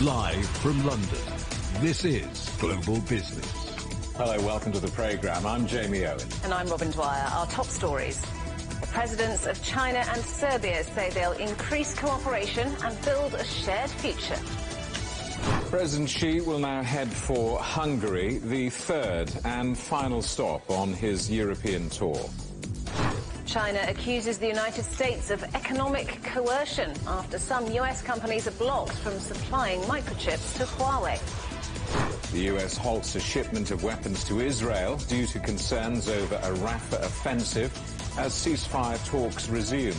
Live from London, this is Global Business. Hello, welcome to the programme. I'm Jamie Owen. And I'm Robin Dwyer. Our top stories. The presidents of China and Serbia say they'll increase cooperation and build a shared future. President Xi will now head for Hungary, the third and final stop on his European tour. China accuses the United States of economic coercion after some US companies are blocked from supplying microchips to Huawei. The US halts a shipment of weapons to Israel due to concerns over a Rafah offensive as ceasefire talks resume.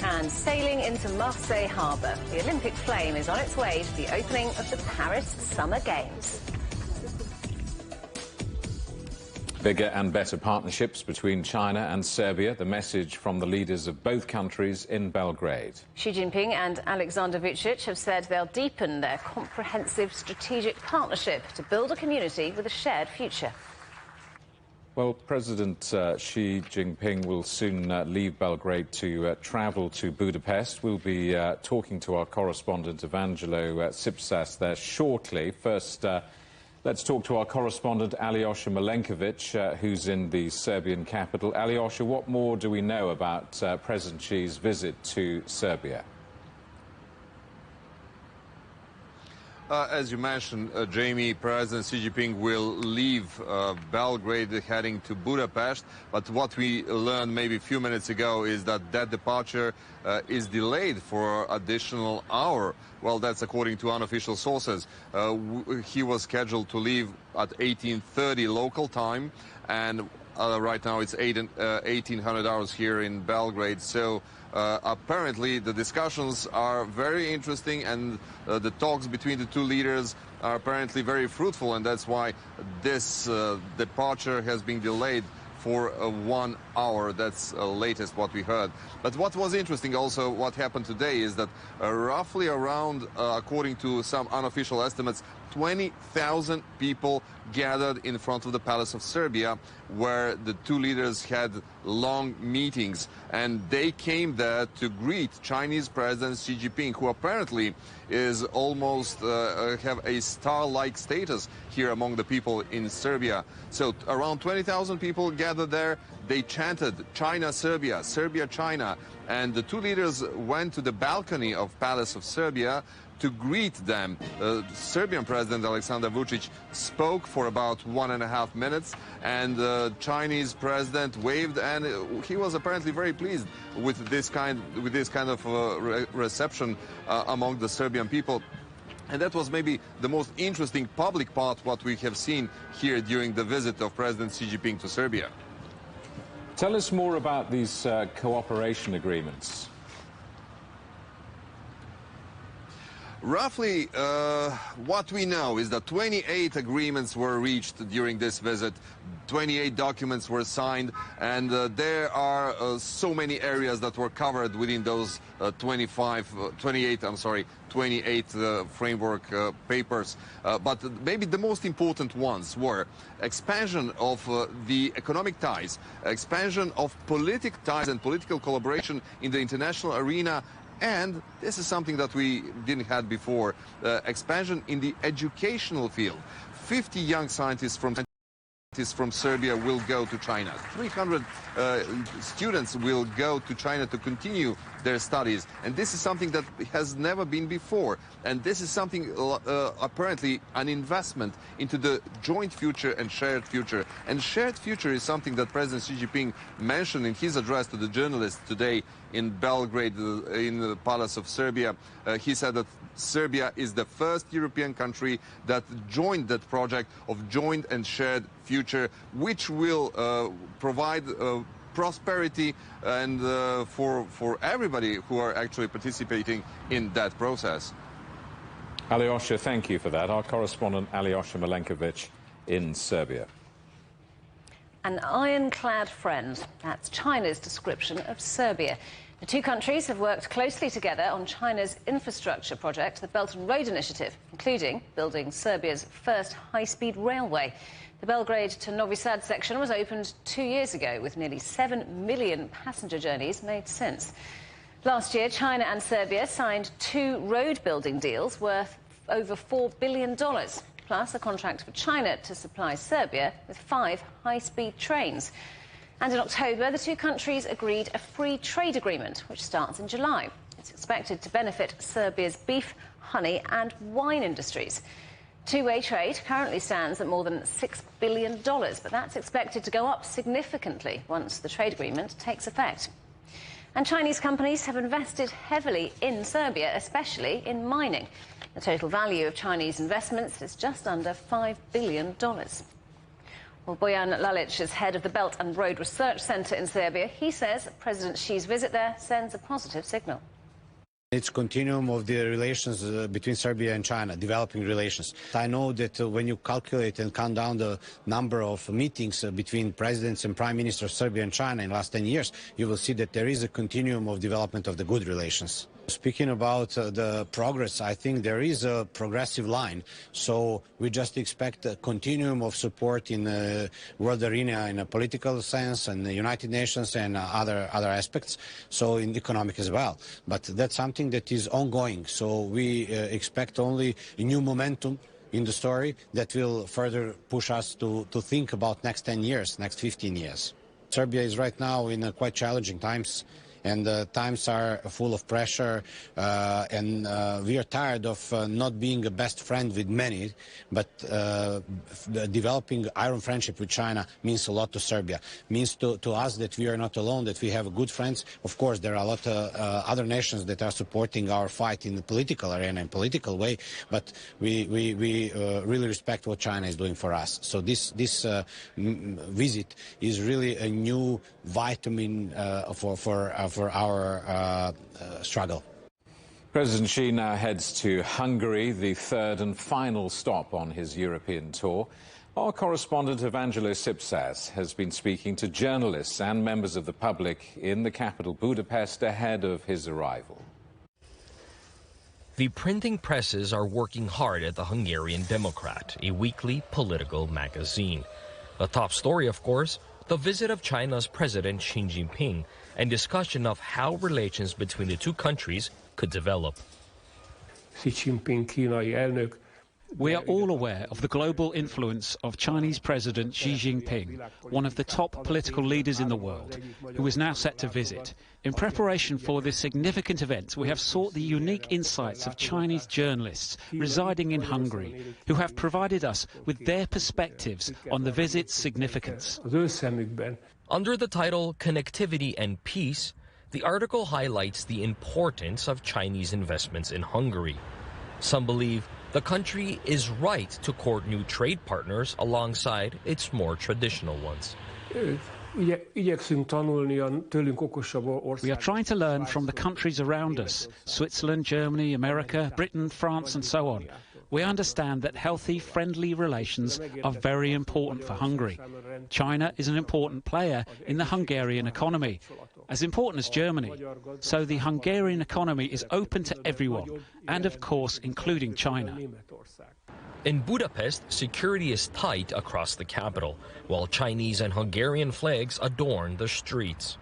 And sailing into Marseille harbour, the Olympic flame is on its way to the opening of the Paris Summer Games. Bigger and better partnerships between China and Serbia, the message from the leaders of both countries in Belgrade. Xi Jinping and Alexander Vučić have said they'll deepen their comprehensive strategic partnership to build a community with a shared future. Well, President Xi Jinping will soon leave Belgrade to travel to Budapest. We'll be talking to our correspondent Evangelo Tsipsas there shortly. First, let's talk to our correspondent Alyosha Milenkovic, who's in the Serbian capital. Alyosha, what more do we know about President Xi's visit to Serbia? As you mentioned, Jamie, President Xi Jinping will leave Belgrade heading to Budapest. But what we learned maybe a few minutes ago is that departure is delayed for additional hour. Well, that's according to unofficial sources. He was scheduled to leave at 18:30 local time, and right now it's 1800 hours here in Belgrade. So apparently the discussions are very interesting, and the talks between the two leaders are apparently very fruitful, and that's why this departure has been delayed for 1 hour. That's latest what we heard. But what was interesting also, what happened today, is that roughly around, according to some unofficial estimates, 20,000 people gathered in front of the Palace of Serbia, where the two leaders had long meetings. And they came there to greet Chinese President Xi Jinping, who apparently is almost have a star-like status here among the people in Serbia. So around 20,000 people gathered there. They chanted China, Serbia, Serbia, China. And the two leaders went to the balcony of Palace of Serbia to greet them. Serbian President Alexander Vučić spoke for about 1.5 minutes, and the Chinese president waved, and he was apparently very pleased with this kind of reception among the Serbian people. And that was maybe the most interesting public part what we have seen here during the visit of President Xi Jinping to Serbia. Tell us more about these cooperation agreements. Roughly, what we know is that 28 agreements were reached during this visit. 28 documents were signed, and there are so many areas that were covered within those 28 framework papers. But maybe the most important ones were expansion of the economic ties, expansion of political ties and political collaboration in the international arena. And this is something that we didn't have before, expansion in the educational field. 50 young scientists from Serbia will go to China. 300 students will go to China to continue their studies. And this is something that has never been before. And this is something, apparently, an investment into the joint future and shared future. And shared future is something that President Xi Jinping mentioned in his address to the journalists today in Belgrade, in the Palace of Serbia. He said that Serbia is the first European country that joined that project of joint and shared future, which will provide prosperity and for everybody who are actually participating in that process. Alyosha, thank you for that. Our correspondent Alyosha Milenkovic in Serbia. An ironclad friend. That's China's description of Serbia. The two countries have worked closely together on China's infrastructure project, the Belt and Road Initiative, including building Serbia's first high-speed railway. The Belgrade to Novi Sad section was opened 2 years ago, with nearly 7 million passenger journeys made since. Last year, China and Serbia signed 2 road-building deals worth over $4 billion, plus a contract for China to supply Serbia with 5 high-speed trains. And in October, the 2 countries agreed a free trade agreement, which starts in July. It's expected to benefit Serbia's beef, honey and wine industries. Two-way trade currently stands at more than $6 billion, but that's expected to go up significantly once the trade agreement takes effect. And Chinese companies have invested heavily in Serbia, especially in mining. The total value of Chinese investments is just under $5 billion. Well, Bojan Lalic is head of the Belt and Road Research Centre in Serbia. He says President Xi's visit there sends a positive signal. It's a continuum of the relations between Serbia and China, developing relations. I know that when you calculate and count down the number of meetings between presidents and prime ministers of Serbia and China in the last 10 years, you will see that there is a continuum of development of the good relations. Speaking about the progress, I think there is a progressive line. So we just expect a continuum of support in the world arena in a political sense and the United Nations and other aspects, so in economic as well. But that's something that is ongoing. So we expect only a new momentum in the story that will further push us to think about next 10 years, next 15 years. Serbia is right now in quite challenging times. And times are full of pressure, and we are tired of not being a best friend with many, but developing iron friendship with China means a lot to Serbia. Means to us that we are not alone, that we have good friends. Of course, there are a lot of other nations that are supporting our fight in the political arena, in political way, but we really respect what China is doing for us. So this visit is really a new vitamin for our struggle. President Xi now heads to Hungary, the third and final stop on his European tour. Our correspondent Evangelo Sipsas has been speaking to journalists and members of the public in the capital Budapest ahead of his arrival. The printing presses are working hard at the Hungarian Democrat, a weekly political magazine. The top story, of course, the visit of China's President Xi Jinping and discussion of how relations between the 2 countries could develop. We are all aware of the global influence of Chinese President Xi Jinping, one of the top political leaders in the world, who is now set to visit. In preparation for this significant event, we have sought the unique insights of Chinese journalists residing in Hungary, who have provided us with their perspectives on the visit's significance. Under the title Connectivity and Peace, the article highlights the importance of Chinese investments in Hungary. Some believe the country is right to court new trade partners alongside its more traditional ones. We are trying to learn from the countries around us, Switzerland, Germany, America, Britain, France and so on. We understand that healthy, friendly relations are very important for Hungary. China is an important player in the Hungarian economy, as important as Germany. So the Hungarian economy is open to everyone, and of course including China. In Budapest, security is tight across the capital, while Chinese and Hungarian flags adorn the streets.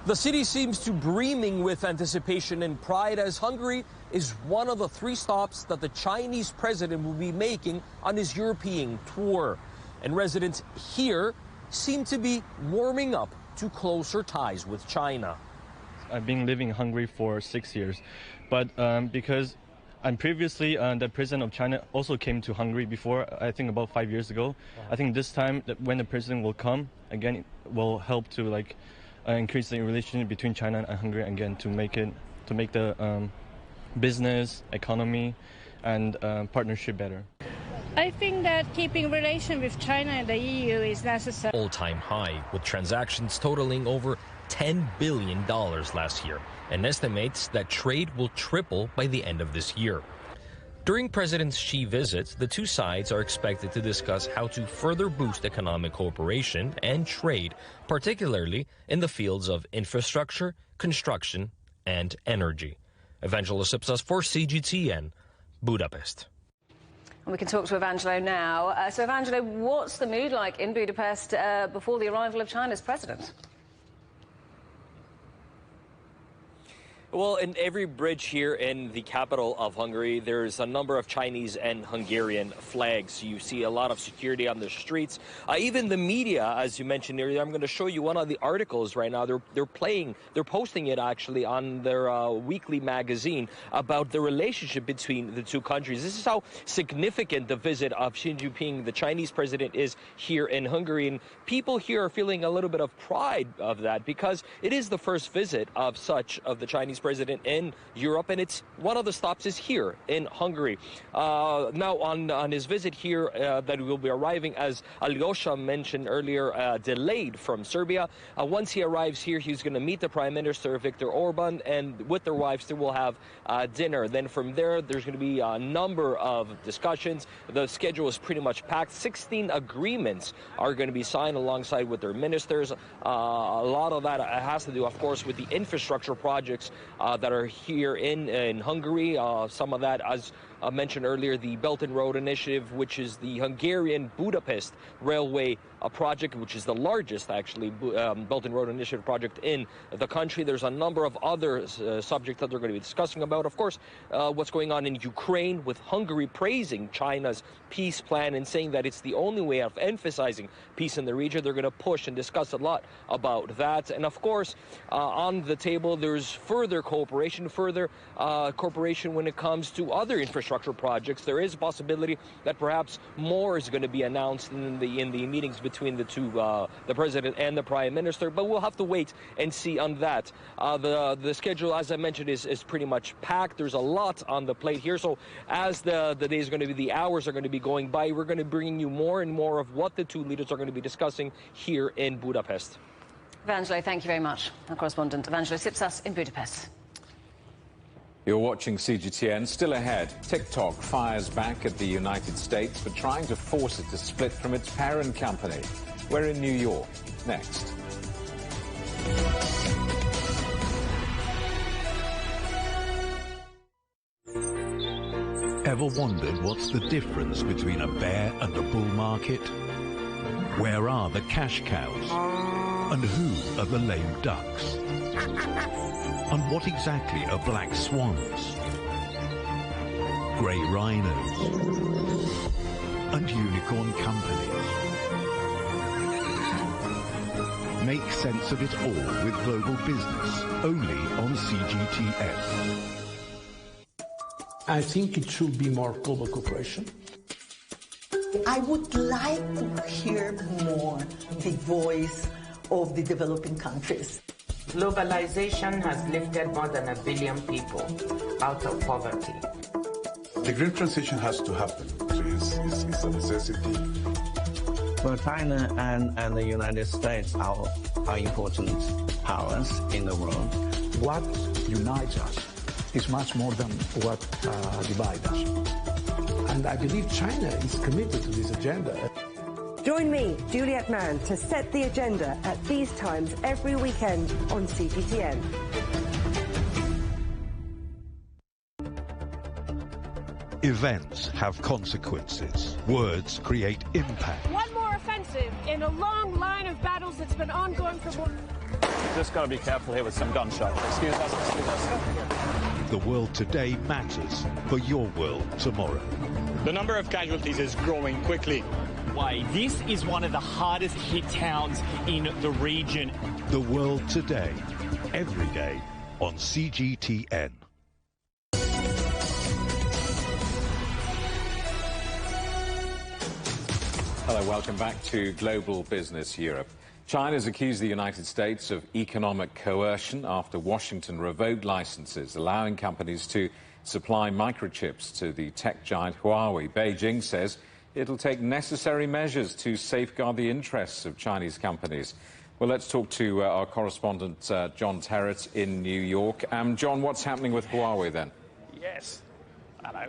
The city seems to brimming with anticipation and pride as Hungary is one of the 3 stops that the Chinese president will be making on his European tour. And residents here seem to be warming up to closer ties with China. I've been living in Hungary for 6 years, but because previously the president of China also came to Hungary before, I think about 5 years ago. I think this time when the president will come, again, it will help to increase the relationship between China and Hungary again to make the business, economy, and partnership better. I think that keeping relations with China and the EU is necessary. All-time high, with transactions totaling over $10 billion last year, and estimates that trade will triple by the end of this year. During President Xi's visit, the 2 sides are expected to discuss how to further boost economic cooperation and trade, particularly in the fields of infrastructure, construction, and energy. Evangelo Sipsas for CGTN, Budapest. And we can talk to Evangelo now. So, Evangelo, what's the mood like in Budapest before the arrival of China's president? Well, in every bridge here in the capital of Hungary, there's a number of Chinese and Hungarian flags. You see a lot of security on the streets. Even the media, as you mentioned earlier, I'm going to show you one of the articles right now. They're posting it actually on their weekly magazine about the relationship between the two countries. This is how significant the visit of Xi Jinping, the Chinese president, is here in Hungary. And people here are feeling a little bit of pride of that because it is the first visit of the Chinese president in Europe, and it's one of the stops is here in Hungary. Now on his visit here that will be arriving, as Alyosha mentioned earlier, delayed from Serbia. Once he arrives here, he's going to meet the Prime Minister Viktor Orban, and with their wives they will have dinner. Then from there, there's going to be a number of discussions. The schedule is pretty much packed. 16 agreements are going to be signed alongside with their ministers. A lot of that has to do, of course, with the infrastructure projects that are here in Hungary. Some of that, as mentioned earlier, the Belt and Road Initiative, which is the Hungarian Budapest Railway project, which is the largest, actually, Belt and Road Initiative project in the country. There's a number of other subjects that they're going to be discussing about. Of course, what's going on in Ukraine, with Hungary praising China's peace plan and saying that it's the only way of emphasizing peace in the region. They're going to push and discuss a lot about that. And of course, on the table, there's further cooperation when it comes to other infrastructure projects. There is a possibility that perhaps more is going to be announced in the meetings between the two, the president and the prime minister, but we'll have to wait and see on that. The schedule, as I mentioned, is pretty much packed. There's a lot on the plate here, so as the days are going to be, the hours are going to be going by, we're going to bring you more and more of what the two leaders are going to be discussing here in Budapest. Evangelo, thank you very much. Our correspondent Evangelo Tsipsas in Budapest. You're watching CGTN. Still ahead, TikTok fires back at the United States for trying to force it to split from its parent company. We're in New York. Next. Ever wondered what's the difference between a bear and a bull market? Where are the cash cows? And who are the lame ducks? And what exactly are black swans, grey rhinos, and unicorn companies? Make sense of it all with Global Business, only on CGTN. I think it should be more global cooperation. I would like to hear more the voice of the developing countries. Globalization has lifted more than 1 billion people out of poverty. The green transition has to happen. It's a necessity. Well, China and the United States are important powers in the world. What unites us is much more than what divides us. And I believe China is committed to this agenda. Join me, Juliet Mann, to set the agenda at these times every weekend on CGTN. Events have consequences. Words create impact. One more offensive in a long line of battles that's been ongoing for more... Just got to be careful here with some gunshots. Excuse us. The world today matters for your world tomorrow. The number of casualties is growing quickly. Why, this is one of the hardest hit towns in the region. The world today, every day on CGTN. Hello, welcome back to Global Business Europe. China's accused the United States of economic coercion after Washington revoked licenses allowing companies to supply microchips to the tech giant Huawei. Beijing says it'll take necessary measures to safeguard the interests of Chinese companies. Well, let's talk to our correspondent, John Terrett in New York. John, what's happening with Huawei then? Yes. Hello.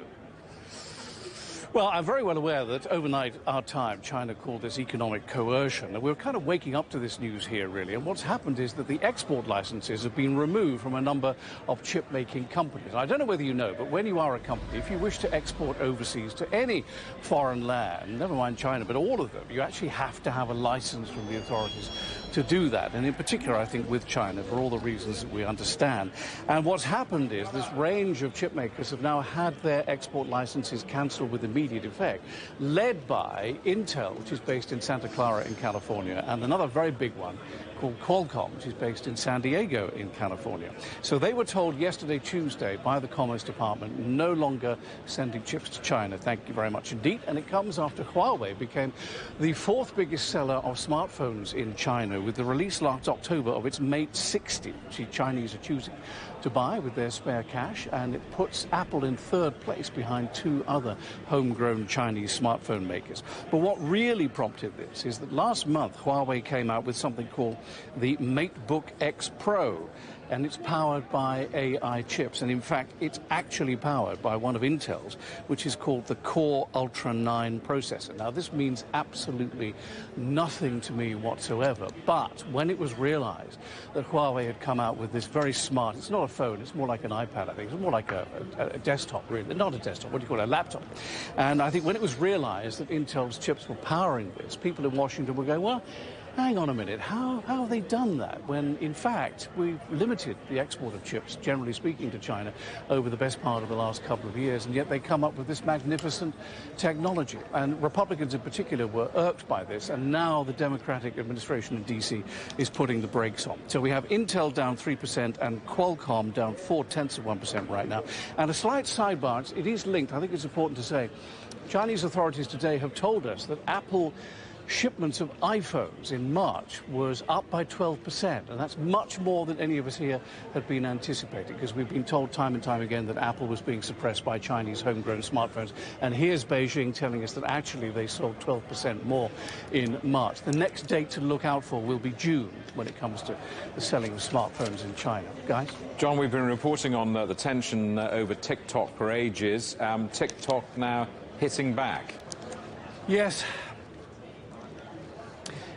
Well, I'm very well aware that overnight our time, China called this economic coercion. And we're kind of waking up to this news here, really. And what's happened is that the export licenses have been removed from a number of chip-making companies. And I don't know whether you know, but when you are a company, if you wish to export overseas to any foreign land, never mind China, but all of them, you actually have to have a license from the authorities to do that, and in particular, I think, with China, for all the reasons that we understand. And what's happened is this range of chip makers have now had their export licenses cancelled with immediate effect, led by Intel, which is based in Santa Clara in California, and another very big one called Qualcomm, which is based in San Diego in California. So they were told yesterday, Tuesday, by the Commerce Department, no longer sending chips to China. Thank you very much indeed. And it comes after Huawei became the fourth biggest seller of smartphones in China, with the release last October of its Mate 60, which the Chinese are choosing to buy with their spare cash, and it puts Apple in third place behind two other homegrown Chinese smartphone makers. But what really prompted this is that last month Huawei came out with something called the MateBook X Pro, and it's powered by AI chips, and in fact it's actually powered by one of Intel's, which is called the Core Ultra 9 processor. Now this means absolutely nothing to me whatsoever, but when it was realized that Huawei had come out with this very smart, it's not a phone, it's more like an iPad, I think, it's more like a desktop, really, not a desktop, what do you call it, a laptop. And I think when it was realized that Intel's chips were powering this, people in Washington were going, well, hang on a minute, how have they done that when, in fact, we've limited the export of chips, generally speaking, to China over the best part of the last couple of years, and yet they come up with this magnificent technology. And Republicans in particular were irked by this, and now the Democratic administration in D.C. is putting the brakes on. So we have Intel down 3% and Qualcomm down 0.4% right now. And a slight sidebar, it is linked, I think it's important to say, Chinese authorities today have told us that Apple shipments of iPhones in March was up by 12%, and that's much more than any of us here had been anticipating, because we've been told time and time again that Apple was being suppressed by Chinese homegrown smartphones, and here's Beijing telling us that actually they sold 12% more in March. The next date to look out for will be June when it comes to the selling of smartphones in China. Guys? John, we've been reporting on the tension over TikTok for ages. TikTok now hitting back.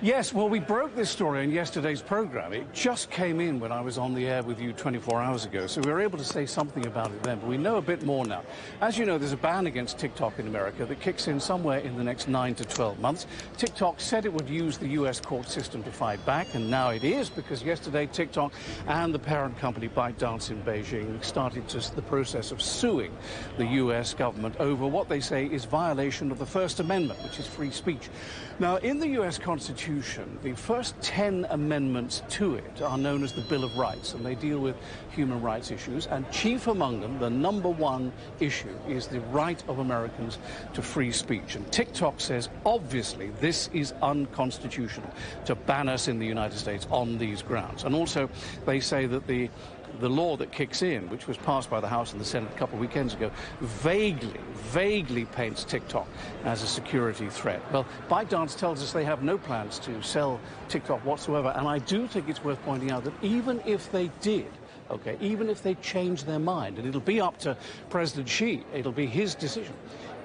Yes, well, we broke this story in yesterday's program. It just came in when I was on the air with you 24 hours ago, so we were able to say something about it then, but we know a bit more now. As you know, there's a ban against TikTok in America that kicks in somewhere in the next 9 to 12 months. TikTok said it would use the U.S. court system to fight back, and now it is, because yesterday TikTok and the parent company ByteDance in Beijing started the process of suing the U.S. government over what they say is violation of the First Amendment, which is free speech. Now, in the U.S. Constitution, the first 10 amendments to it are known as the Bill of Rights, and they deal with human rights issues, and chief among them, the #1 issue, is the right of Americans to free speech. And TikTok says, obviously, this is unconstitutional to ban us in the United States on these grounds. And also, they say that the law that kicks in, which was passed by the House and the Senate a couple of weekends ago, vaguely paints TikTok as a security threat. Well, ByteDance tells us they have no plans to sell TikTok whatsoever, and I do think it's worth pointing out that even if they did, okay, even if they change their mind, and it'll be up to President Xi, it'll be his decision,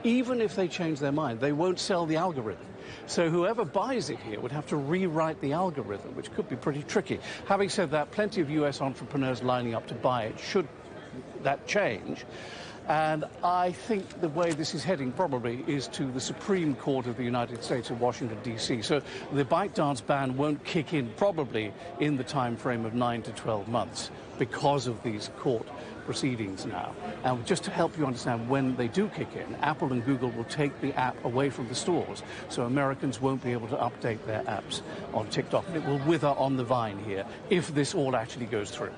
even if they change their mind, they won't sell the algorithm. So whoever buys it here would have to rewrite the algorithm, which could be pretty tricky. Having said that, plenty of U.S. entrepreneurs lining up to buy it should that change. And I think the way this is heading probably is to the Supreme Court of the United States in Washington, D.C. So the ByteDance ban won't kick in probably in the time frame of 9 to 12 months because of these court proceedings now. And just to help you understand when they do kick in, Apple and Google will take the app away from the stores, so Americans won't be able to update their apps on TikTok. It will wither on the vine here if this all actually goes through.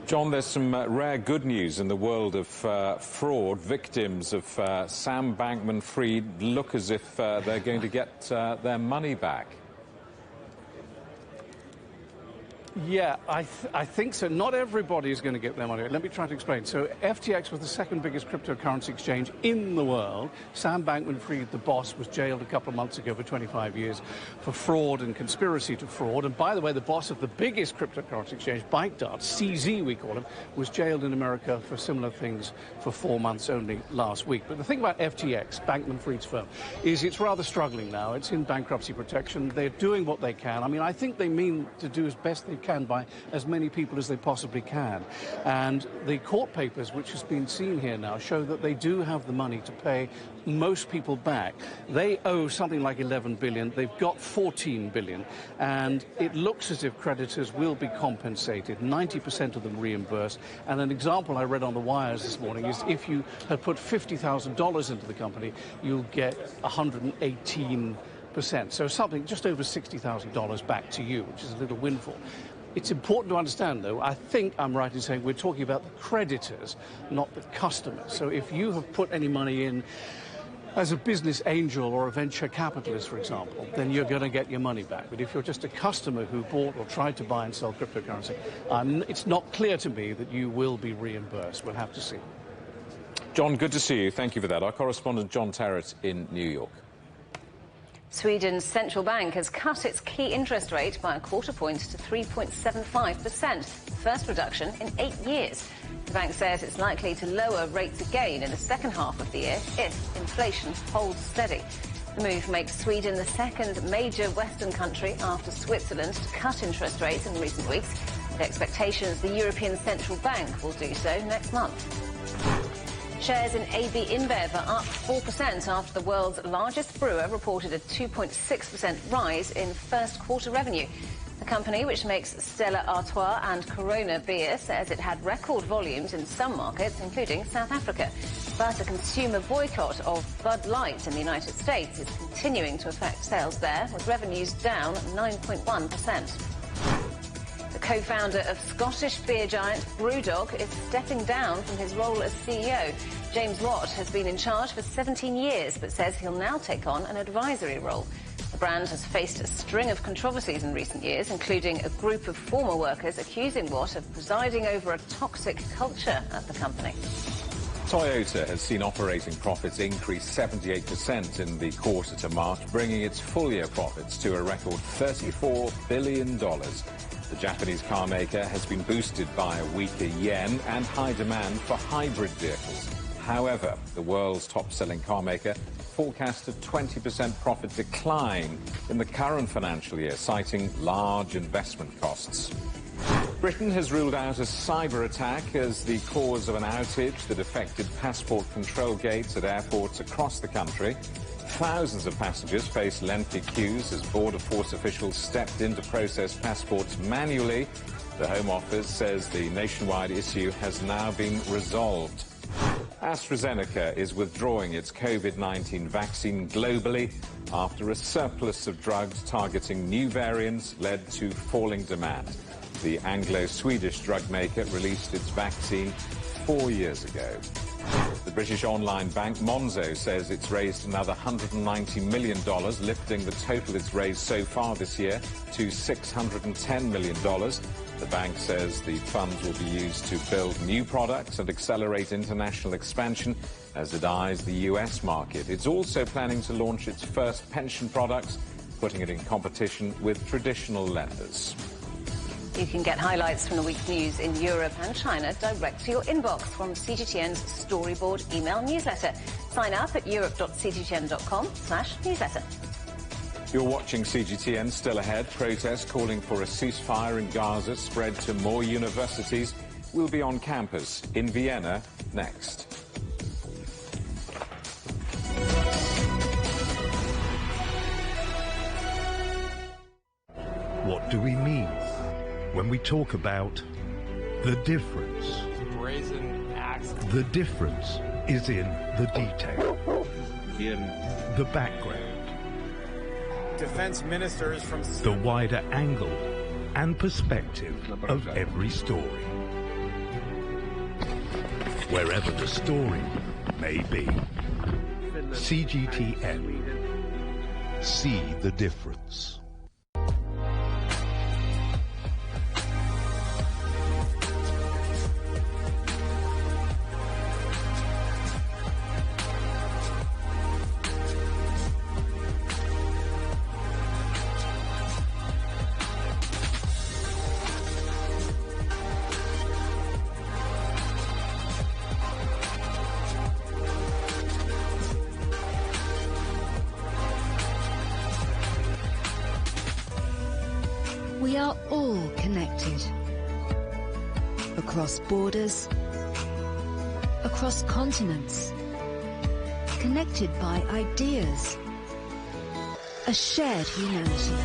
John, there's some rare good news in the world of fraud. Victims of Sam Bankman-Fried look as if they're going to get their money back. Yeah, I think so. Not everybody is going to get their money. Let me try to explain. So FTX was the second biggest cryptocurrency exchange in the world. Sam Bankman-Fried, the boss, was jailed a couple of months ago for 25 years for fraud and conspiracy to fraud. And by the way, the boss of the biggest cryptocurrency exchange, ByteDance, CZ we call him, was jailed in America for similar things for 4 months only last week. But the thing about FTX, Bankman-Fried's firm, is it's rather struggling now. It's in bankruptcy protection. They're doing what they can. I mean, I think they mean to do as best they can can by as many people as they possibly can. And the court papers, which has been seen here now, show that they do have the money to pay most people back. They owe something like 11 billion. They've got 14 billion. And it looks as if creditors will be compensated, 90% of them reimbursed. And an example I read on the wires this morning is if you had put $50,000 into the company, you'll get 118%. So something just over $60,000 back to you, which is a little windfall. It's important to understand, though, I think I'm right in saying we're talking about the creditors, not the customers. So if you have put any money in as a business angel or a venture capitalist, for example, then you're going to get your money back. But if you're just a customer who bought or tried to buy and sell cryptocurrency, it's not clear to me that you will be reimbursed. We'll have to see. John, good to see you. Thank you for that. Our correspondent John Terrett in New York. Sweden's central bank has cut its key interest rate by a quarter point to 3.75%, first reduction in 8 years. The bank says it's likely to lower rates again in the second half of the year if inflation holds steady. The move makes Sweden the second major Western country after Switzerland to cut interest rates in recent weeks, with expectations the European Central Bank will do so next month. Shares in AB InBev are up 4% after the world's largest brewer reported a 2.6% rise in first quarter revenue. The company, which makes Stella Artois and Corona beer, says it had record volumes in some markets, including South Africa. But a consumer boycott of Bud Light in the United States is continuing to affect sales there, with revenues down 9.1%. The co-founder of Scottish beer giant BrewDog is stepping down from his role as CEO. James Watt has been in charge for 17 years, but says he'll now take on an advisory role. The brand has faced a string of controversies in recent years, including a group of former workers accusing Watt of presiding over a toxic culture at the company. Toyota has seen operating profits increase 78% in the quarter to March, bringing its full-year profits to a record $34 billion. The Japanese car maker has been boosted by a weaker yen and high demand for hybrid vehicles. However, the world's top-selling car maker forecast a 20% profit decline in the current financial year, citing large investment costs. Britain has ruled out a cyber attack as the cause of an outage that affected passport control gates at airports across the country. Thousands of passengers faced lengthy queues as Border Force officials stepped in to process passports manually. The Home Office says the nationwide issue has now been resolved. AstraZeneca is withdrawing its COVID-19 vaccine globally after a surplus of drugs targeting new variants led to falling demand. The Anglo-Swedish drug maker released its vaccine 4 years ago. The British online bank Monzo says it's raised another $190 million, lifting the total it's raised so far this year to $610 million. The bank says the funds will be used to build new products and accelerate international expansion as it eyes the US market. It's also planning to launch its first pension products, putting it in competition with traditional lenders. You can get highlights from the week's news in Europe and China direct to your inbox from CGTN's Storyboard email newsletter. Sign up at europe.cgtn.com/newsletter. You're watching CGTN. Still ahead, protests calling for a ceasefire in Gaza spread to more universities. We'll be on campus in Vienna next. What do we mean when we talk about the difference? Brazen axe. The difference is in the detail, in the background, Defense ministers from the wider angle and perspective of every story. Wherever the story may be. CGTN. See the difference. connected. Across borders, across continents, connected by ideas, a shared humanity.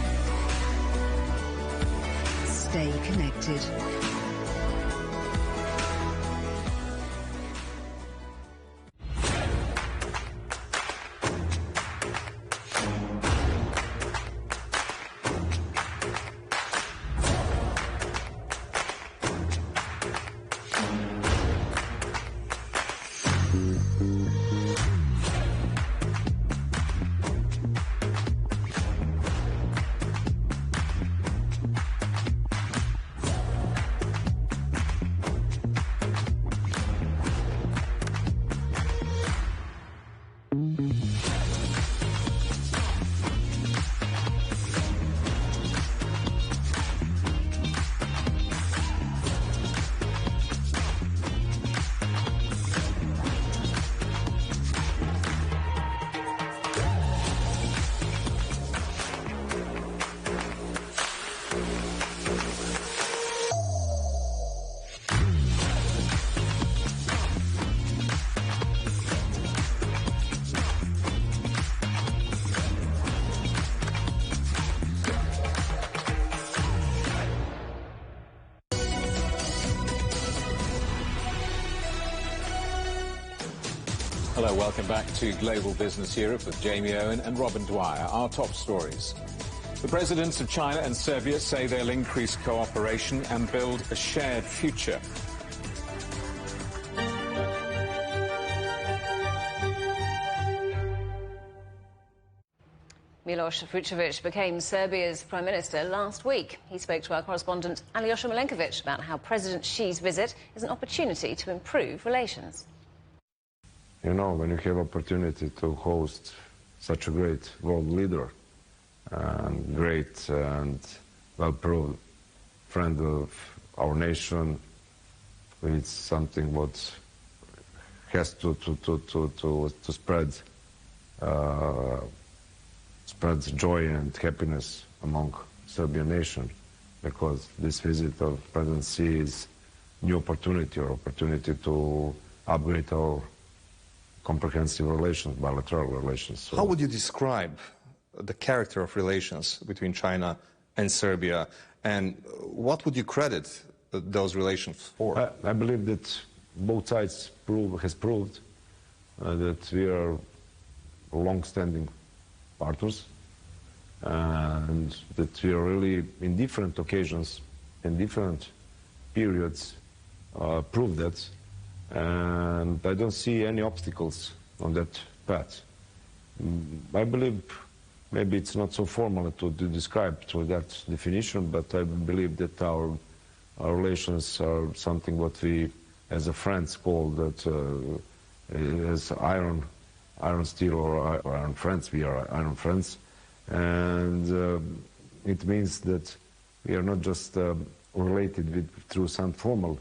Stay connected. Hello, welcome back to Global Business Europe with Jamie Owen and Robin Dwyer. Our top stories. The presidents of China and Serbia say they'll increase cooperation and build a shared future. Milos Vučević became Serbia's Prime Minister last week. He spoke to our correspondent Alyosha Milenkovic about how President Xi's visit is an opportunity to improve relations. You know, when you have opportunity to host such a great world leader, and great and well-proved friend of our nation, it's something what has to spread spreads joy and happiness among Serbian nation, because this visit of President Xi is new opportunity to upgrade our comprehensive relations, bilateral relations. So how would you describe the character of relations between China and Serbia, and what would you credit those relations for? I believe that both sides has proved that we are long-standing partners, and that we are really, in different occasions, in different periods, proved that. And I don't see any obstacles on that path. I believe maybe it's not so formal to describe to that definition, but I believe that our relations are something what we, as a friends, call that as iron steel or iron friends. We are iron friends, and it means that we are not just related through some formal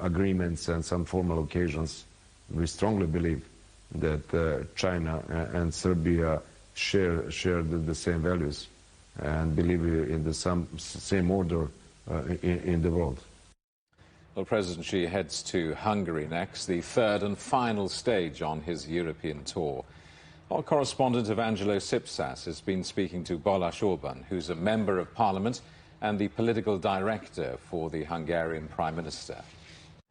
agreements and some formal occasions. We strongly believe that China and Serbia share the same values and believe in the same order in the world. Well, President Xi heads to Hungary next, the third and final stage on his European tour. Our correspondent Evangelo Sipsas has been speaking to Balázs Orbán, who's a member of parliament and the political director for the Hungarian Prime Minister.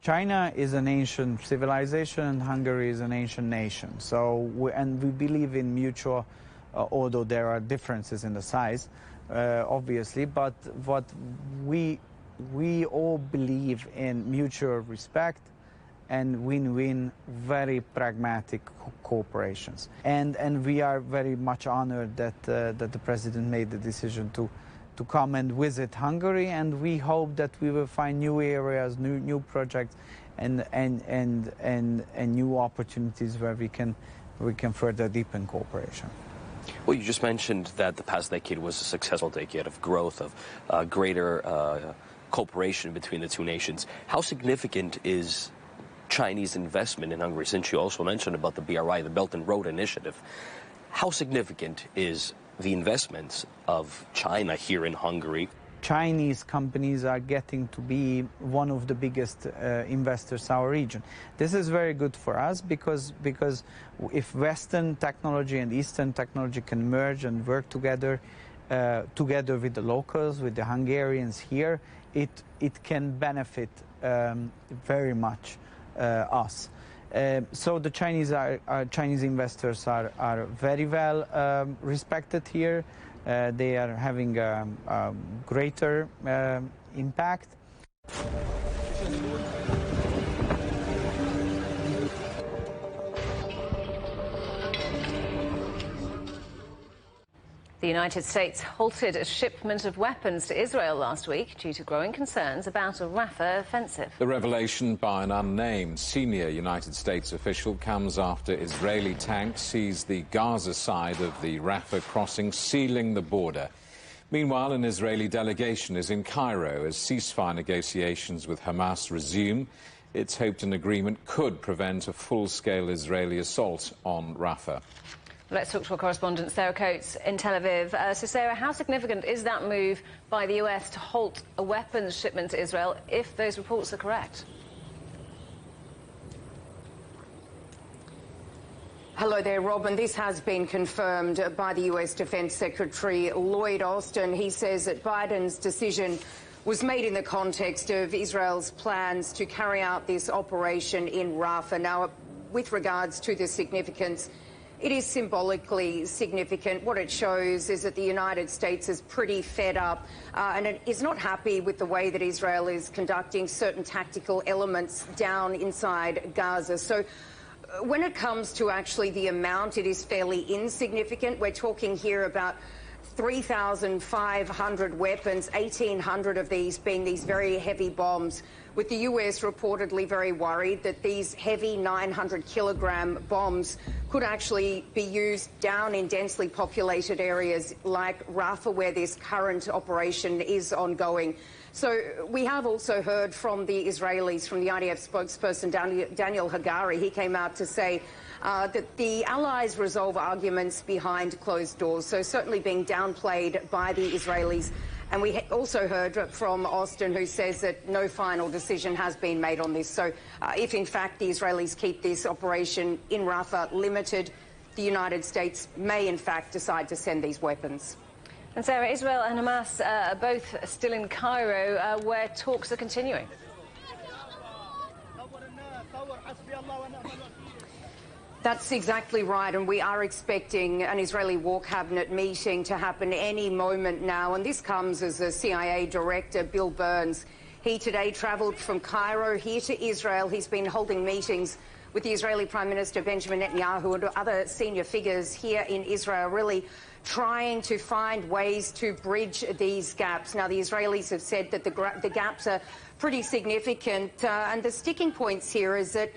China is an ancient civilization and Hungary is an ancient nation. So, we believe in mutual, although there are differences in the size, obviously, but what we all believe in mutual respect and win-win, very pragmatic cooperations. And we are very much honored that the president made the decision to come and visit Hungary, and we hope that we will find new areas, new projects, and new opportunities where we can further deepen cooperation. Well, you just mentioned that the past decade was a successful decade of growth, of greater cooperation between the two nations. How significant is Chinese investment in Hungary? Since you also mentioned about the BRI, the Belt and Road Initiative, how significant is the investments of China here in Hungary? Chinese companies are getting to be one of the biggest investors in our region. This is very good for us because if Western technology and Eastern technology can merge and work together, together with the locals, with the Hungarians here, it can benefit very much us. So the Chinese investors are very well respected here. They are having a greater impact. The United States halted a shipment of weapons to Israel last week due to growing concerns about a Rafah offensive. The revelation by an unnamed senior United States official comes after Israeli tanks seized the Gaza side of the Rafah crossing, sealing the border. Meanwhile, an Israeli delegation is in Cairo as ceasefire negotiations with Hamas resume. It's hoped an agreement could prevent a full-scale Israeli assault on Rafah. Let's talk to our correspondent Sarah Coates in Tel Aviv. So Sarah, how significant is that move by the US to halt a weapons shipment to Israel, if those reports are correct? Hello there, Robin. This has been confirmed by the US Defense Secretary Lloyd Austin. He says that Biden's decision was made in the context of Israel's plans to carry out this operation in Rafah. Now, with regards to the significance, it is symbolically significant. What it shows is that the United States is pretty fed up and it is not happy with the way that Israel is conducting certain tactical elements down inside Gaza. So when it comes to actually the amount, it is fairly insignificant. We're talking here about 3,500 weapons, 1,800 of these being these very heavy bombs, with the US reportedly very worried that these heavy 900-kilogram bombs could actually be used down in densely populated areas like Rafah, where this current operation is ongoing. So we have also heard from the Israelis, from the IDF spokesperson Daniel Hagari. He came out to say that the Allies resolve arguments behind closed doors, so certainly being downplayed by the Israelis. And we also heard from Austin, who says that no final decision has been made on this. So if, in fact, the Israelis keep this operation in Rafah limited, the United States may, in fact, decide to send these weapons. And Sarah, Israel and Hamas are both still in Cairo, where talks are continuing. That's exactly right, and we are expecting an Israeli War Cabinet meeting to happen any moment now, and this comes as the CIA Director, Bill Burns. He today travelled from Cairo here to Israel. He's been holding meetings with the Israeli Prime Minister Benjamin Netanyahu and other senior figures here in Israel, really trying to find ways to bridge these gaps. Now, the Israelis have said that the gaps are pretty significant, and the sticking points here is that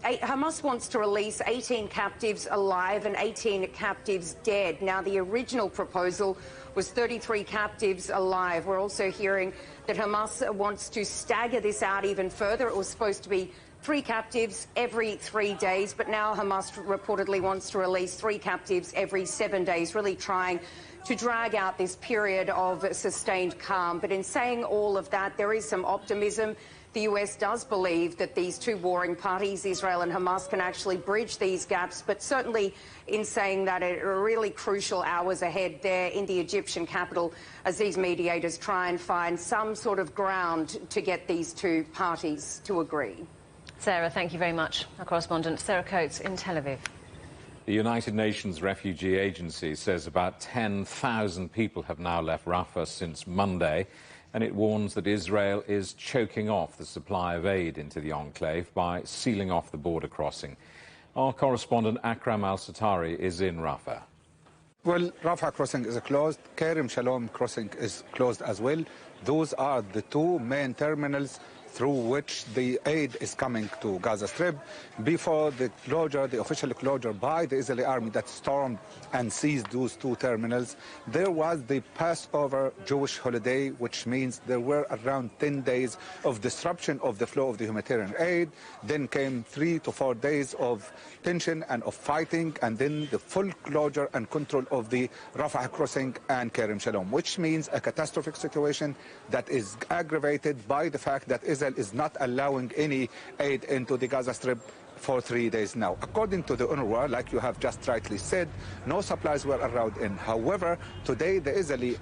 Hamas wants to release 18 captives alive and 18 captives dead. Now, the original proposal was 33 captives alive. We're also hearing that Hamas wants to stagger this out even further. It was supposed to be 3 captives every 3 days, but now Hamas reportedly wants to release 3 captives every 7 days, really trying to drag out this period of sustained calm. But in saying all of that, there is some optimism. The US does believe that these two warring parties, Israel and Hamas, can actually bridge these gaps, but certainly in saying that, it are really crucial hours ahead there in the Egyptian capital as these mediators try and find some sort of ground to get these two parties to agree. Sarah, thank you very much. Our correspondent Sarah Coates in Tel Aviv. The United Nations Refugee Agency says about 10,000 people have now left Rafah since Monday, and it warns that Israel is choking off the supply of aid into the enclave by sealing off the border crossing. Our correspondent Akram Al-Satari is in Rafah. Well, Rafah crossing is closed. Kerem Shalom crossing is closed as well. Those are the two main terminals through which the aid is coming to Gaza Strip. Before the closure, the official closure by the Israeli army that stormed and seized those two terminals, there was the Passover Jewish holiday, which means there were around 10 days of disruption of the flow of the humanitarian aid. Then came 3 to 4 days of tension and of fighting, and then the full closure and control of the Rafah crossing and Kerem Shalom, which means a catastrophic situation that is aggravated by the fact that Israel is not allowing any aid into the Gaza Strip for 3 days now. According to the UNRWA, like you have just rightly said, no supplies were allowed in. However, today the Israeli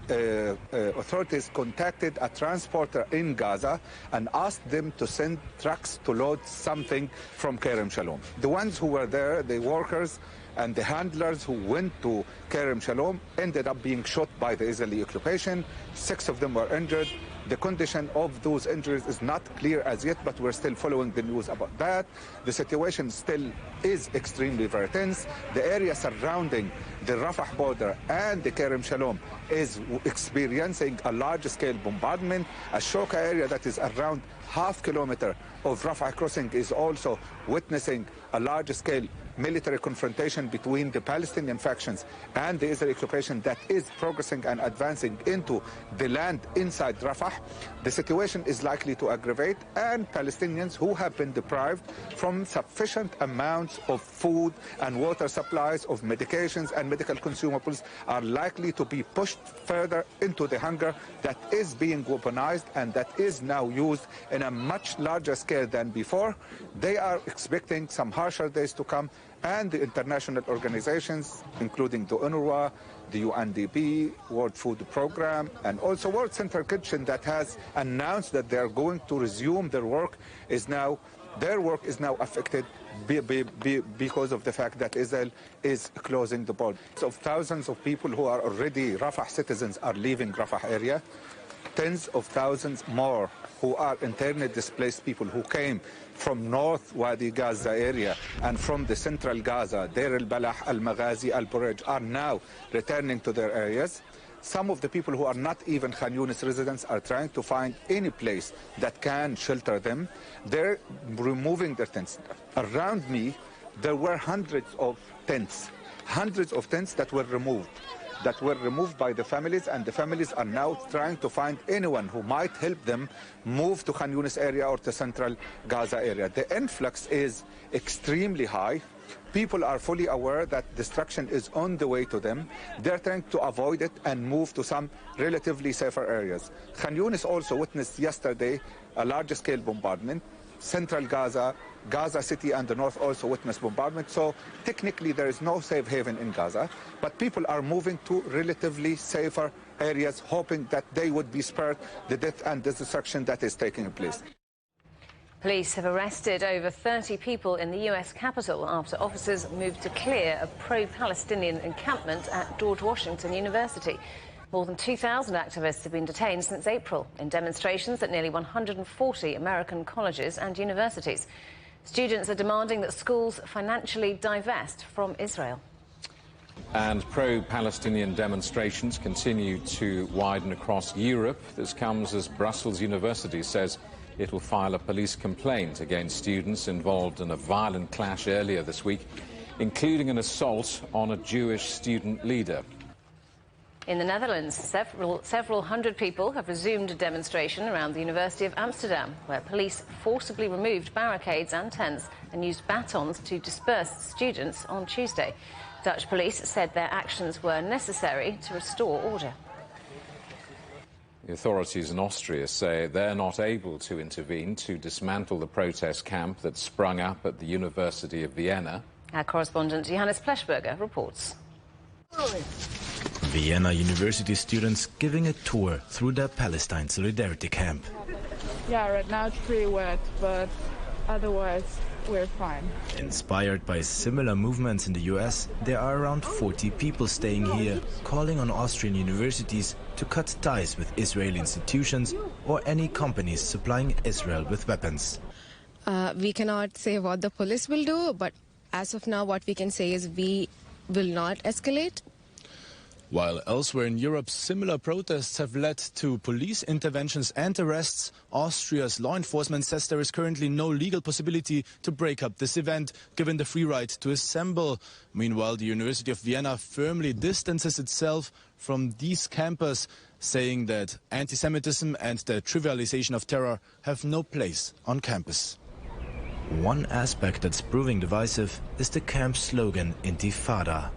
authorities contacted a transporter in Gaza and asked them to send trucks to load something from Kerem Shalom. The ones who were there, the workers and the handlers who went to Kerem Shalom, ended up being shot by the Israeli occupation. 6 of them were injured. The condition of those injuries is not clear as yet, but we're still following the news about that. The situation still is extremely very tense. The area surrounding the Rafah border and the Kerem Shalom is experiencing a large-scale bombardment. A Shoka area that is around half kilometer of Rafah crossing is also witnessing a large-scale military confrontation between the Palestinian factions and the Israeli occupation that is progressing and advancing into the land inside Rafah. The situation is likely to aggravate, and Palestinians who have been deprived from sufficient amounts of food and water supplies, of medications and medical consumables, are likely to be pushed further into the hunger that is being weaponized and that is now used in a much larger scale than before. They are expecting some harsher days to come, and the international organizations, including the UNRWA, the UNDP, World Food Program, and also World Central Kitchen, that has announced that they are going to resume their work, their work is now affected because of the fact that Israel is closing the border. So thousands of people who are already Rafah citizens are leaving Rafah area. Tens of thousands more who are internally displaced people who came from North Wadi Gaza area and from the central Gaza, Deir al-Balah, al-Maghazi, al-Burej, are now returning to their areas. Some of the people who are not even Khan Yunis residents are trying to find any place that can shelter them. They're removing their tents. Around me, there were hundreds of tents that were removed by the families, and the families are now trying to find anyone who might help them move to Khan Yunis area or to central Gaza area. The influx is extremely high. People are fully aware that destruction is on the way to them. They're trying to avoid it and move to some relatively safer areas. Khan Yunis also witnessed yesterday a large-scale bombardment. Central Gaza, Gaza City and the north also witnessed bombardment. So technically there is no safe haven in Gaza, but people are moving to relatively safer areas, hoping that they would be spared the death and the destruction that is taking place. Police have arrested over 30 people in the US Capitol after officers moved to clear a pro-Palestinian encampment at George Washington University. More than 2,000 activists have been detained since April in demonstrations at nearly 140 American colleges and universities. Students are demanding that schools financially divest from Israel. And pro-Palestinian demonstrations continue to widen across Europe. This comes as Brussels University says it will file a police complaint against students involved in a violent clash earlier this week, including an assault on a Jewish student leader. In the Netherlands, several hundred people have resumed a demonstration around the University of Amsterdam, where police forcibly removed barricades and tents and used batons to disperse students on Tuesday. Dutch police said their actions were necessary to restore order. The authorities in Austria say they're not able to intervene to dismantle the protest camp that sprung up at the University of Vienna. Our correspondent Johannes Pleshberger reports. Vienna University students giving a tour through the Palestine Solidarity Camp. Yeah, right now it's pretty wet, but otherwise we're fine. Inspired by similar movements in the US, there are around 40 people staying here, calling on Austrian universities to cut ties with Israeli institutions or any companies supplying Israel with weapons. We cannot say what the police will do, but as of now what we can say is we will not escalate. While elsewhere in Europe, similar protests have led to police interventions and arrests, Austria's law enforcement says there is currently no legal possibility to break up this event, given the free right to assemble. Meanwhile, the University of Vienna firmly distances itself from these campers, saying that anti-Semitism and the trivialization of terror have no place on campus. One aspect that's proving divisive is the camp's slogan, Intifada.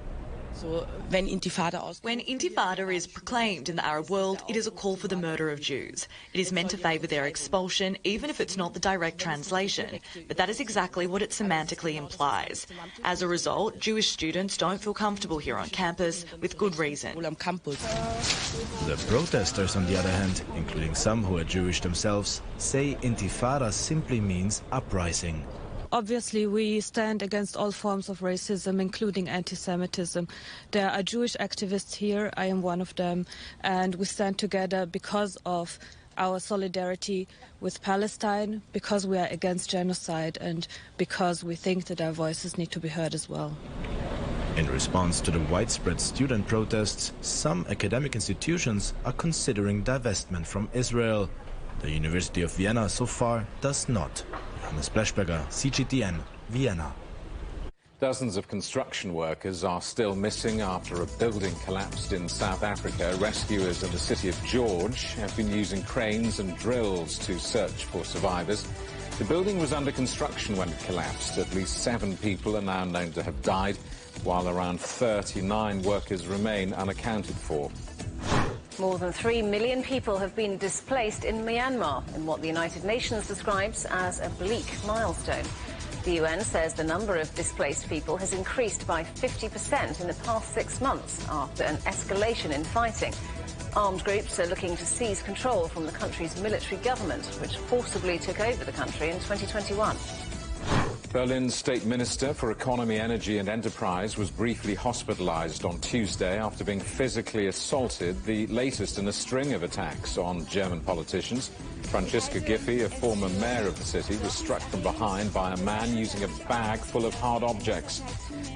When Intifada is proclaimed in the Arab world, it is a call for the murder of Jews. It is meant to favour their expulsion, even if it's not the direct translation. But that is exactly what it semantically implies. As a result, Jewish students don't feel comfortable here on campus, with good reason. The protesters, on the other hand, including some who are Jewish themselves, say Intifada simply means uprising. Obviously, we stand against all forms of racism, including anti-Semitism. There are Jewish activists here, I am one of them, and we stand together because of our solidarity with Palestine, because we are against genocide, and because we think that our voices need to be heard as well. In response to the widespread student protests, some academic institutions are considering divestment from Israel. The University of Vienna so far does not. Johannes Blechberger, CGTN, Vienna. Dozens of construction workers are still missing after a building collapsed in South Africa. Rescuers in the city of George have been using cranes and drills to search for survivors. The building was under construction when it collapsed. At least 7 people are now known to have died, while around 39 workers remain unaccounted for. More than 3 million people have been displaced in Myanmar in what the United Nations describes as a bleak milestone. The UN says the number of displaced people has increased by 50% in the past 6 months after an escalation in fighting. Armed groups are looking to seize control from the country's military government, which forcibly took over the country in 2021. Berlin's State Minister for Economy, Energy and Enterprise was briefly hospitalized on Tuesday after being physically assaulted, the latest in a string of attacks on German politicians. Franziska Giffey, a former mayor of the city, was struck from behind by a man using a bag full of hard objects.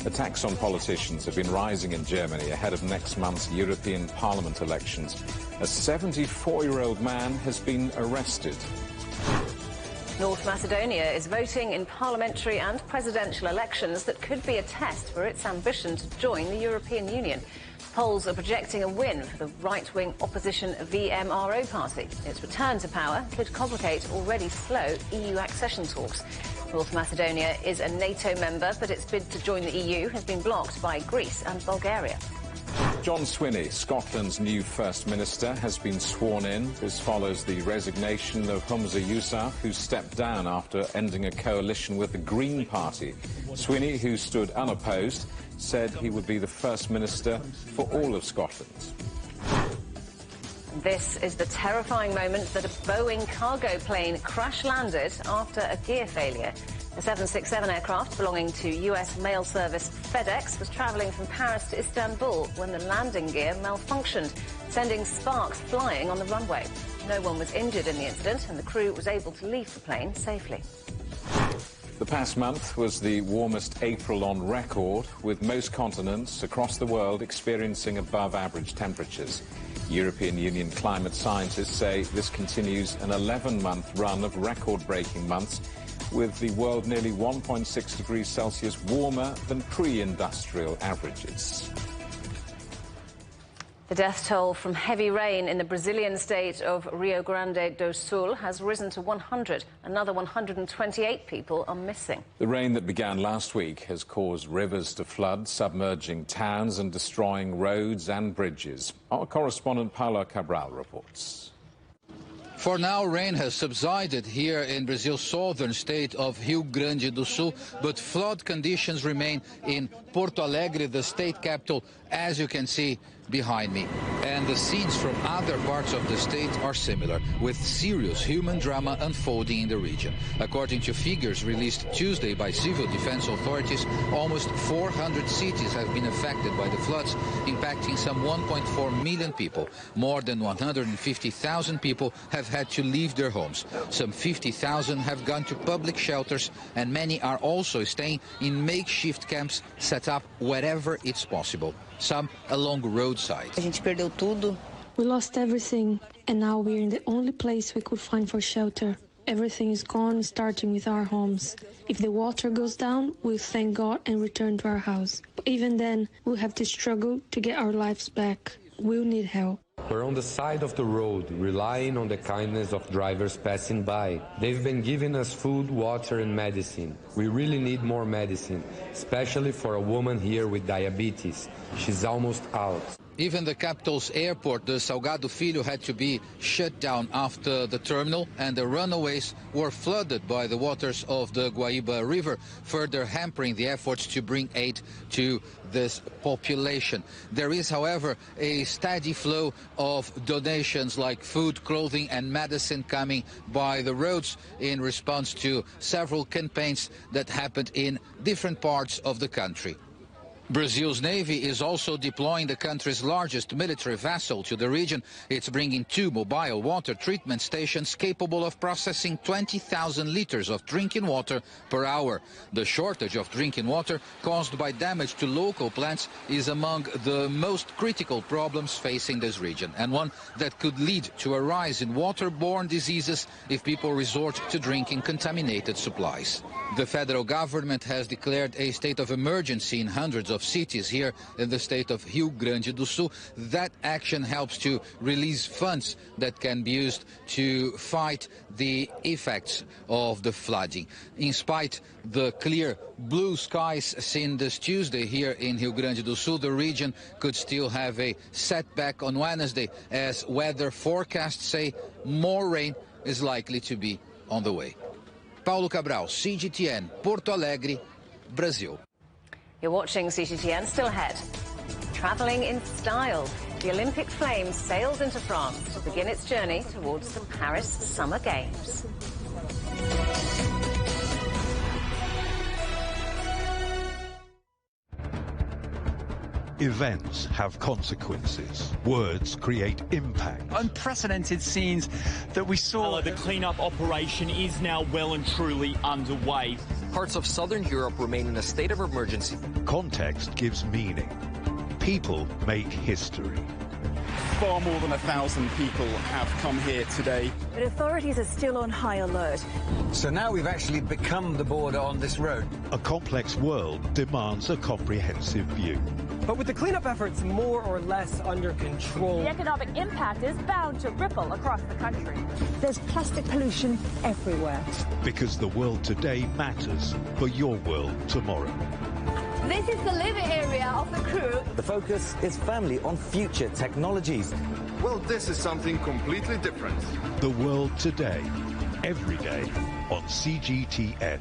Attacks on politicians have been rising in Germany ahead of next month's European Parliament elections. A 74-year-old man has been arrested. North Macedonia is voting in parliamentary and presidential elections that could be a test for its ambition to join the European Union. Polls are projecting a win for the right-wing opposition VMRO party. Its return to power could complicate already slow EU accession talks. North Macedonia is a NATO member, but its bid to join the EU has been blocked by Greece and Bulgaria. John Swinney, Scotland's new First Minister, has been sworn in. This follows the resignation of Humza Yousaf, who stepped down after ending a coalition with the Green Party. Swinney, who stood unopposed, said he would be the First Minister for all of Scotland. This is the terrifying moment that a Boeing cargo plane crash-landed after a gear failure. The 767 aircraft belonging to US mail service FedEx was travelling from Paris to Istanbul when the landing gear malfunctioned, sending sparks flying on the runway. No one was injured in the incident, and the crew was able to leave the plane safely. The past month was the warmest April on record, with most continents across the world experiencing above-average temperatures. European Union climate scientists say this continues an 11-month run of record-breaking months, with the world nearly 1.6 degrees Celsius warmer than pre-industrial averages. The death toll from heavy rain in the Brazilian state of Rio Grande do Sul has risen to 100. Another 128 people are missing. The rain that began last week has caused rivers to flood, submerging towns and destroying roads and bridges. Our correspondent Paula Cabral reports. For now, rain has subsided here in Brazil's southern state of Rio Grande do Sul, but flood conditions remain in Porto Alegre, the state capital, as you can see behind me. And the scenes from other parts of the state are similar, with serious human drama unfolding in the region. According to figures released Tuesday by civil defense authorities, almost 400 cities have been affected by the floods, impacting some 1.4 million people. More than 150,000 people have had to leave their homes. Some 50,000 have gone to public shelters, and many are also staying in makeshift camps set up wherever it's possible. some along roadsides. We lost everything, and now we're in the only place we could find for shelter. Everything is gone, starting with our homes. If the water goes down, we'll thank God and return to our house. But even then, we'll have to struggle to get our lives back. We'll need help. We're on the side of the road, relying on the kindness of drivers passing by. They've been giving us food, water, and medicine. We really need more medicine, especially for a woman here with diabetes. She's almost out. Even the capital's airport, the Salgado Filho, had to be shut down after the terminal, and the runaways were flooded by the waters of the Guaíba River, further hampering the efforts to bring aid to this population. There is, however, a steady flow of donations like food, clothing, and medicine coming by the roads in response to several campaigns that happened in different parts of the country. Brazil's Navy is also deploying the country's largest military vessel to the region. It's bringing 2 mobile water treatment stations capable of processing 20,000 liters of drinking water per hour. The shortage of drinking water caused by damage to local plants is among the most critical problems facing this region, and one that could lead to a rise in waterborne diseases if people resort to drinking contaminated supplies. The federal government has declared a state of emergency in hundreds of cities here in the state of Rio Grande do Sul. That action helps to release funds that can be used to fight the effects of the flooding. In spite of the clear blue skies seen this Tuesday here in Rio Grande do Sul, the region could still have a setback on Wednesday, as weather forecasts say more rain is likely to be on the way. Paulo Cabral, CGTN, Porto Alegre, Brazil. You're watching CGTN. Still ahead. Travelling in style. The Olympic flame sails into France to begin its journey towards the Paris Summer Games. Events have consequences. Words create impact. Unprecedented scenes that we saw. The clean-up operation is now well and truly underway. Parts of southern Europe remain in a state of emergency. Context gives meaning. People make history. Far more than 1,000 people have come here today. But authorities are still on high alert. So now we've actually become the border on this road. A complex world demands a comprehensive view. But with the cleanup efforts more or less under control, the economic impact is bound to ripple across the country. There's plastic pollution everywhere. Because the world today matters for your world tomorrow. This is the living area of the crew. The focus is firmly on future technologies. Well, this is something completely different. The world today, every day on CGTN.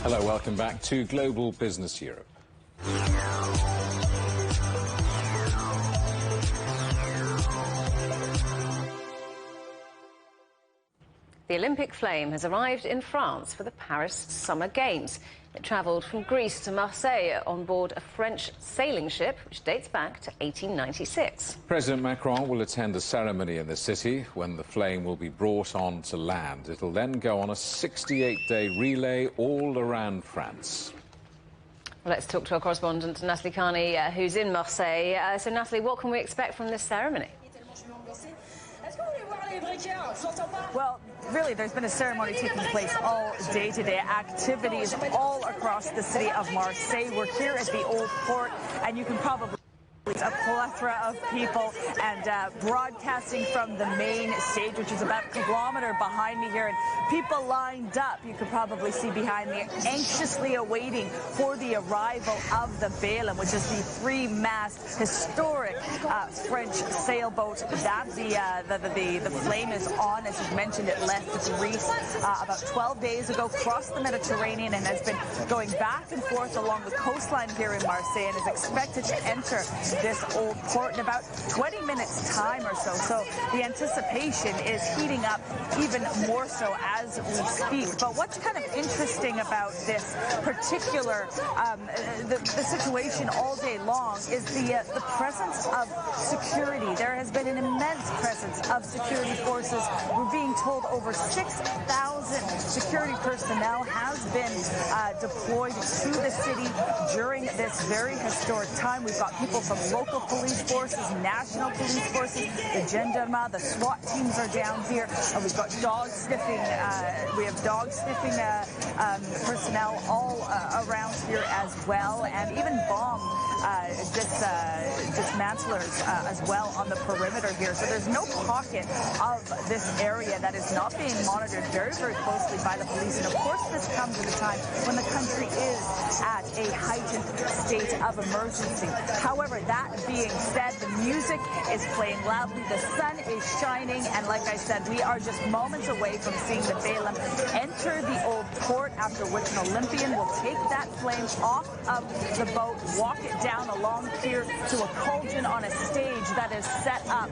Hello, welcome back to Global Business Europe. The Olympic flame has arrived in France for the Paris Summer Games. It travelled from Greece to Marseille on board a French sailing ship, which dates back to 1896. President Macron will attend a ceremony in the city when the flame will be brought on to land. It'll then go on a 68-day relay all around France. Well, let's talk to our correspondent, Natalie Carney, who's in Marseille. So, Natalie, what can we expect from this ceremony? Well, really, there's been a ceremony taking place all day today. Activities all across the city of Marseille. We're here at the Old Port, and you can probably... It's a plethora of people and broadcasting from the main stage, which is about a kilometer behind me here, and people lined up, you could probably see behind me, anxiously awaiting for the arrival of the Balaam, which is the three-mast historic French sailboat that the flame is on. As you mentioned, it left Greece about 12 days ago, crossed the Mediterranean, and has been going back and forth along the coastline here in Marseille, and is expected to enter this old port in about 20 minutes time or so. So the anticipation is heating up even more so as we speak. But what's kind of interesting about this particular the situation all day long is the presence of security. There has been an immense presence of security forces. We're being told over 6,000 security personnel has been deployed to the city during this very historic time. We've got people from local police forces, national police forces, the gendarmerie, the SWAT teams are down here. We've got dog sniffing. We have dog sniffing personnel all around here as well, and even bomb dismantlers as well on the perimeter here. So there's no pocket of this area that is not being monitored very, very closely by the police. And of course, this comes at a time when the country is at a heightened state of emergency. However, that being said, the music is playing loudly, the sun is shining, and like I said, we are just moments away from seeing the Balaam enter the old port, after which an Olympian will take that flame off of the boat, walk it down along pier to a cauldron on a stage that is set up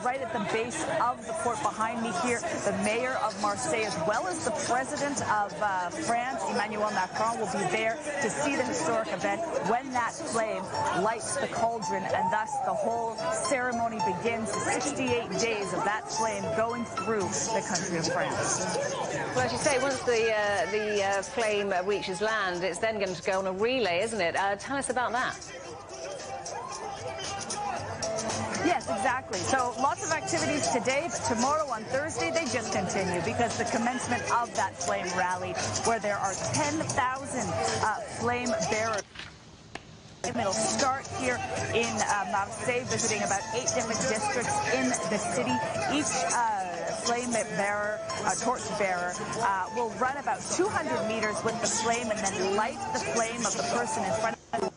right at the base of the port behind me here. The mayor of Marseille, as well as the president of France, Emmanuel Macron, will be there to see the historic event when that flame lights the cauldron, and thus the whole ceremony begins. 68 days of that flame going through the country of France. Well, as you say, once the flame reaches land, it's then going to go on a relay, isn't it? Tell us about that. Yes, exactly. So lots of activities today, but tomorrow on Thursday, they just continue because the commencement of that flame rally, where there are 10,000 flame bearers. It'll start here in Marseille, visiting about 8 different districts in the city. Each flame bearer, torch bearer, will run about 200 meters with the flame and then light the flame of the person in front of them.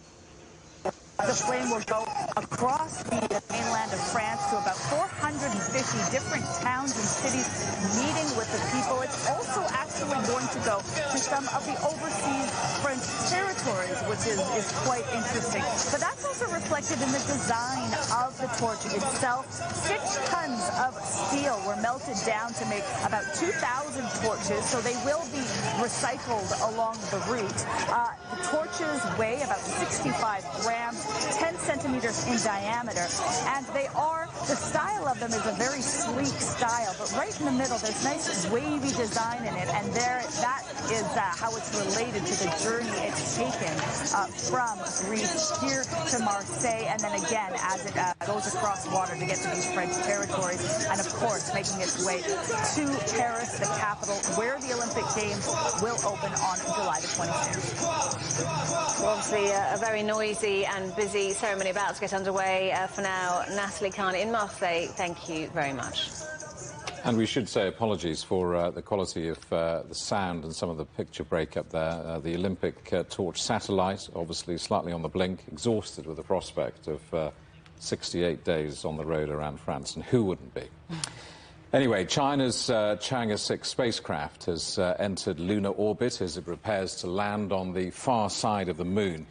The flame will go across the mainland of France to about 450 different towns and cities, meeting with the people. It's also actually going to go to some of the overseas French territories, which is quite interesting. But that's also reflected in the design of the torch itself. 6 tons of steel were melted down to make about 2,000 torches, so they will be recycled along the route. The torches weigh about 65 grams. 10 centimeters in diameter, and the style of them is a very sleek style, but right in the middle there's nice wavy design in it, and that is how it's related to the journey it's taken from Greece here to Marseille, and then again as it goes across water to get to these French territories, and of course making its way to Paris, the capital, where the Olympic Games will open on July the 26th. Well, obviously a very noisy and busy ceremony about to get underway. For now, Natalie Khan in Marseille, thank you very much. And we should say apologies for the quality of the sound and some of the picture breakup there. The Olympic torch satellite, obviously slightly on the blink, exhausted with the prospect of 68 days on the road around France, and who wouldn't be? Anyway, China's Chang'e 6 spacecraft has entered lunar orbit as it prepares to land on the far side of the moon.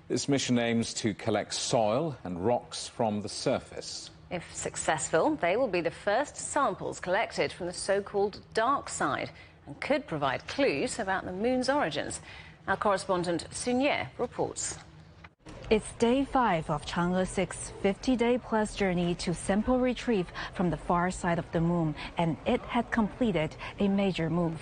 This mission aims to collect soil and rocks from the surface. If successful, they will be the first samples collected from the so-called dark side and could provide clues about the moon's origins. Our correspondent Sun Ye reports. It's day 5 of Chang'e 6's 50-day-plus journey to sample retrieve from the far side of the moon, and it had completed a major move.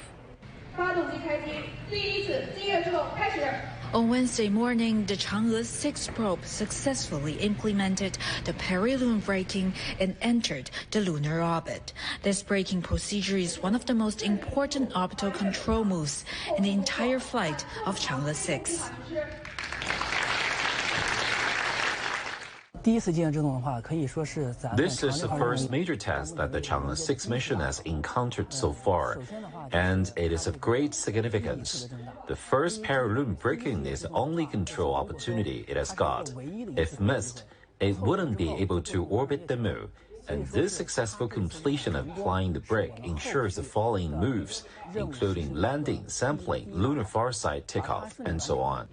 On Wednesday morning, the Chang'e 6 probe successfully implemented the peri-lunar braking and entered the lunar orbit. This braking procedure is one of the most important orbital control moves in the entire flight of Chang'e 6. This is the first major test that the Chang'e 6 mission has encountered so far, and it is of great significance. The first Perilune breaking is the only control opportunity it has got. If missed, it wouldn't be able to orbit the moon. And this successful completion of applying the brick ensures the following moves, including landing, sampling, lunar far side takeoff, and so on.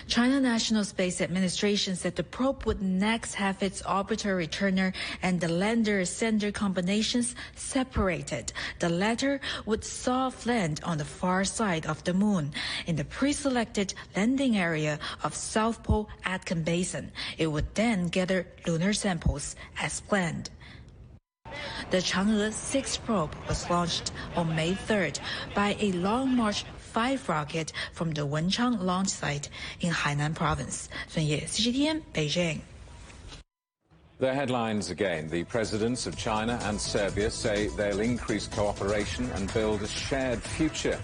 China National Space Administration said the probe would next have its orbiter returner and the lander-sender combinations separated. The latter would soft land on the far side of the moon in the pre-selected landing area of South Pole Aitken Basin. It would then gather lunar samples as planned. The Chang'e 6 probe was launched on May 3rd by a Long March 5 rocket from the Wenchang launch site in Hainan province. Sun Ye, CGTN, Beijing. The headlines again. The presidents of China and Serbia say they'll increase cooperation and build a shared future.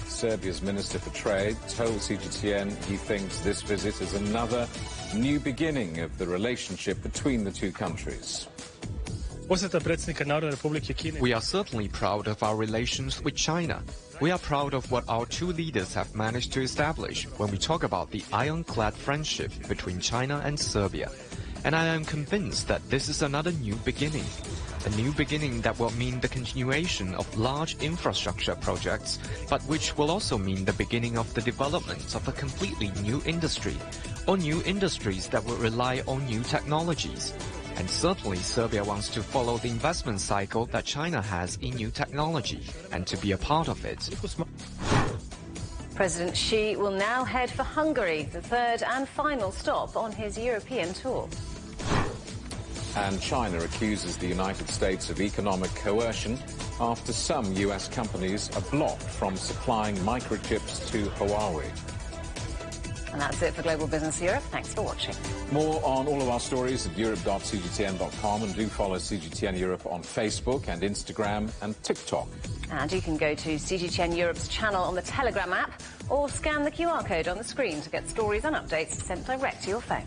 Serbia's Minister for Trade told CGTN he thinks this visit is another new beginning of the relationship between the two countries. We are certainly proud of our relations with China. We are proud of what our two leaders have managed to establish when we talk about the ironclad friendship between China and Serbia. And I am convinced that this is another new beginning. A new beginning that will mean the continuation of large infrastructure projects, but which will also mean the beginning of the development of a completely new industry, or new industries that will rely on new technologies. And certainly Serbia wants to follow the investment cycle that China has in new technology and to be a part of it. President Xi will now head for Hungary, the third and final stop on his European tour. And China accuses the United States of economic coercion after some US companies are blocked from supplying microchips to Huawei. And that's it for Global Business Europe. Thanks for watching. More on all of our stories at europe.cgtn.com, and do follow CGTN Europe on Facebook and Instagram and TikTok. And you can go to CGTN Europe's channel on the Telegram app or scan the QR code on the screen to get stories and updates sent direct to your phone.